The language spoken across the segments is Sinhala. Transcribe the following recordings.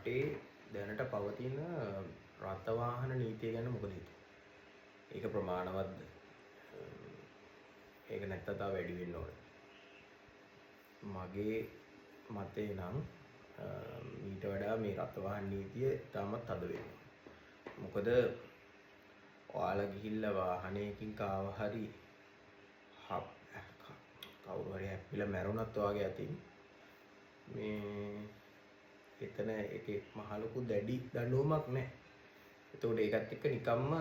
රටේ දැනට පවතින රථ වාහන නීතිය ගැන මොකද හිතන්නේ? ඒක ප්‍රමාණවත්ද? ඒක නැත්තම් තව වැඩි වෙන්න ඕනද? මගේ මතේ නම් ඊට වඩා මේ රථ වාහන නීතිය තාමත් තද වෙනවා. මොකද ඔයාලා ගිහිල්ලා වාහනයකින් කාව හරි කවුරු හරි හැප්පිලා මැරුණත් ඔයාගේ අතින් මේ එතන ඒකේ මහ ලොකු දැඩි දඬුවමක් නැහැ. ඒතකොට ඒකත් එක්ක නිකම්ම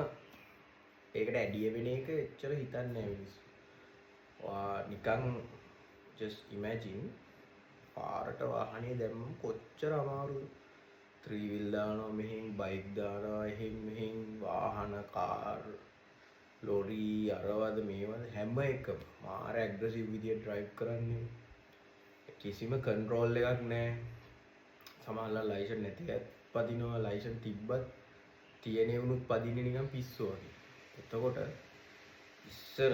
ඒකට ඇඩිය වෙන එක එච්චර හිතන්නේ නැහැ මිනිස්සු. නිකන් just imagine පාරට වාහනේ දැම්මම කොච්චර අමාරුද? 3 wheel දානවා මෙහෙන්, බයික් දානවා එහෙන් මෙහෙන්, වාහන කාර් ලොරි අරවද මේවද හැම එකම මාර ඇග්‍රෙසිව් විදියට ඩ්‍රයිව් කරන්නේ. කිසිම කන්ට්‍රෝල් එකක් නැහැ. සමහරවල් ලයිසන් නැති අය පදිනවා, ලයිසන් තිබ්බත් තියෙනේ වුණුත් පදින්නේ නිකන් පිස්සු වගේ. එතකොට ඉස්සර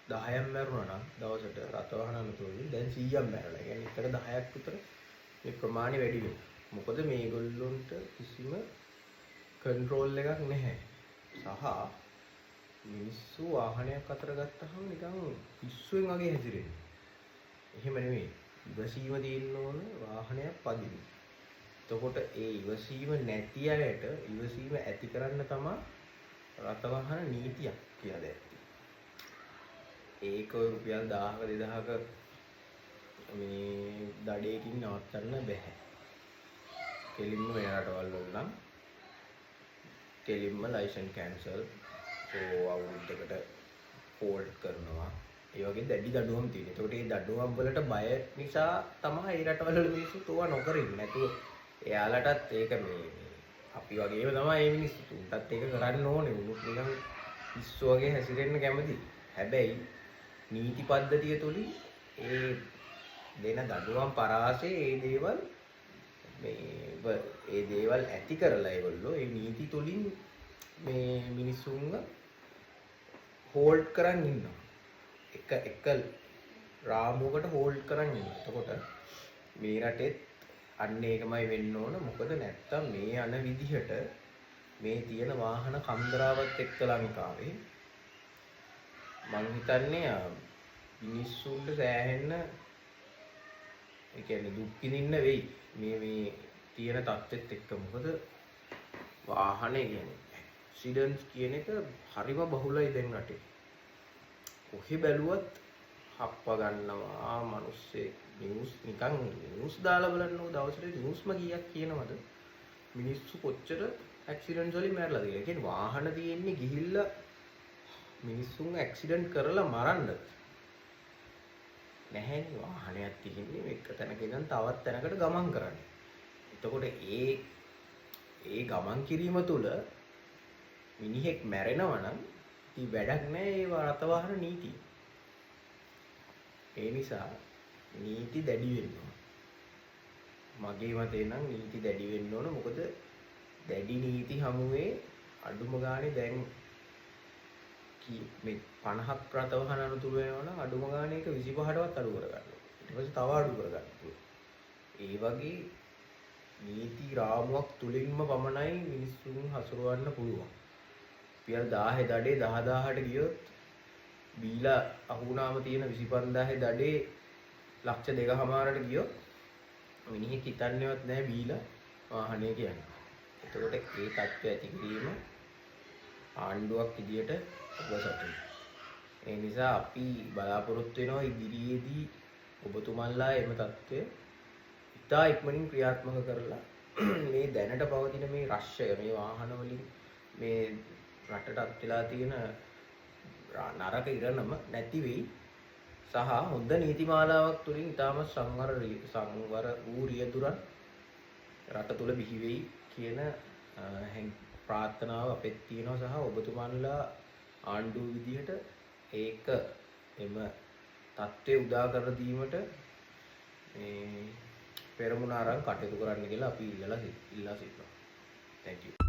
10ක් මැරුණා නම් දවසට රථ වාහන අනතුරුවලින් දැන් 100ක් මැරලා. ඒ කියන්නේ එකට 10ක් විතර මේ ප්‍රමාණය වැඩි වෙනවා. මොකද මේගොල්ලොන්ට කිසිම කන්ට්‍රෝල් එකක් නැහැ. සහ මිනිස්සු වාහනයක් අතර ගත්තහම නිකන් පිස්සුවෙන් වගේ හැසිරෙනවා. එහෙම නෙමෙයි. ඉවසීම තියෙන්න ඕන වාහනයක් පදින්න. එතකොට ඒ ඉවසීම නැති අයට ඉවසීම ඇති කරන්න තමයි රථ වාහන නීතියක් කියලා දැක්කේ. ඒක රුපියල් 1000ක 2000ක මේ දඩේකින් නවත්තන්න බෑ. කෙලින්ම වෙන රටවල් වල නම් කෙලින්ම ලයිසන් කැන්සල් අවුරුද්දකට ෆෝල්ඩ් කරනවා. ඒ වගේ දැඩි දඬුවම් තියෙනවා. ඒකට මේ දඬුවම් වලට බය නිසා තමයි ඒ රටවල මිනිස්සු තෝවා නොකර ඉන්නේ. නැතුව එයාලටත් ඒක මේ අපි වගේම තමයි මේ මිනිස්සු උන්ටත් ඒක කරන්න ඕනේ. උනුත් නිකන් පිස්සු වගේ හැසිරෙන්න කැමති. හැබැයි නීති පද්ධතිය තුලින් ඒ දෙන දඬුවම් පරාසයේ ඒ දේවල් ඇති කරලා ඒගොල්ලෝ ඒ නීති තුලින් මේ මිනිස්සුන්ව හෝල්ඩ් කරන් ඉන්නවා. එක රාමුවකට හෝල්ඩ් කරන් ඉන්නවා. එතකොට මේ රටෙත් අන්න ඒකමයි වෙන්න ඕන. මොකද නැත්තම් මේ යන විදිහට මේ තියෙන වාහන කන්දරාවත් එක්ක ලංකාවේ මම හිතන්නේ මිනිස්සුන්ට සෑහෙන්න ඒ කියන්නේ දුක් විඳින්න වෙයි මේ තියෙන තත්ත්වෙත් එක්ක. මොකද වාහනේ කියන්නේ ඇක්සිඩන්ට්ස් කියන එක හරිම බහුලයි දැන් රටේ. කොහේ බැලුවත් හප්ප ගන්නවා මිනිස්සේ. නිවුස් දාලා බලන්නකො දවසට නිවුස්ම කීයක් කියනවද මිනිස්සු කොච්චර ඇක්සිඩන්ට්ස් වලින් මැරලාද කියලා. ඒ කියන්නේ වාහන තියෙන්නේ ගිහිල්ලා මිනිස්සුන් ඇක්සිඩන්ට් කරලා මරන්නද නැහැනේ. වාහනයක් තියෙන්නේ එක තැනක ඉඳන් තවත් තැනකට ගමන් කරන්නේ. එතකොට ඒ ගමන් කිරීම තුළ මිනිහෙක් මැරෙනවා නම් ඉතින් වැඩක් නැහැ ඒ රථ වාහන නීතිය. ඒ නිසා නීති දැඩි වෙන්න ඕන. මගේ මතේ නම් නීති දැඩි වෙන්න ඕන. මොකද දැඩි නීති හමුවේ අඩුම ගානේ දැන් මේ 50ක් රථ වාහන අනතුරු වෙනවා නම් අඩුම ගානේ එක 25ටවත් අඩු කරගන්න. ඊට පස්සේ තව අඩු කරගන්න. ඒ වගේ නීති රාමුවක් තුලින්ම පමණයි මිනිස්සුන් හසුරවන්න පුළුවන්. රුපියල් 1000 දඩේ 10000ට ගියොත් බීලා අහුණාම තියෙන 25000 දඩේ ලක්ෂ 2කමාරට ගියොත් මිනිහෙක් හිතන්නේවත් නැහැ බීලා වාහනේ කියන්නේ. එතකොට ඒ තත්ත්වය ඇති කිරීම ආණ්ඩුවක් විදියට ඔබසතුයි. ඒ නිසා අපි බලාපොරොත්තු වෙනවා ඉදිරියේදී ඔබතුමන්ලා එම තත්ත්වය ඉතා ඉක්මනින් ක්‍රියාත්මක කරලා මේ දැනට පවතින මේ රශ්ය මේ වාහන වලින් මේ රටටත් වෙලා තියෙන නරක ඉරණම නැති වෙයි. සහ හොඳ නීතිමාලාවක් තුලින් ඉතාම සංවර වූ රියදුරන් රට තුල බිහි වෙයි කියන ප්‍රාර්ථනාව අපෙත් තියෙනවා. සහ ඔබතුමන්ලා ආණ්ඩුව විදිහට ඒක එම தත්ත්වය උදා කර දීමට මේ පෙරමුණ අරන් කටයුතු කරන්න කියලා අපි ඉල්ලා සිටිනවා. Thank you.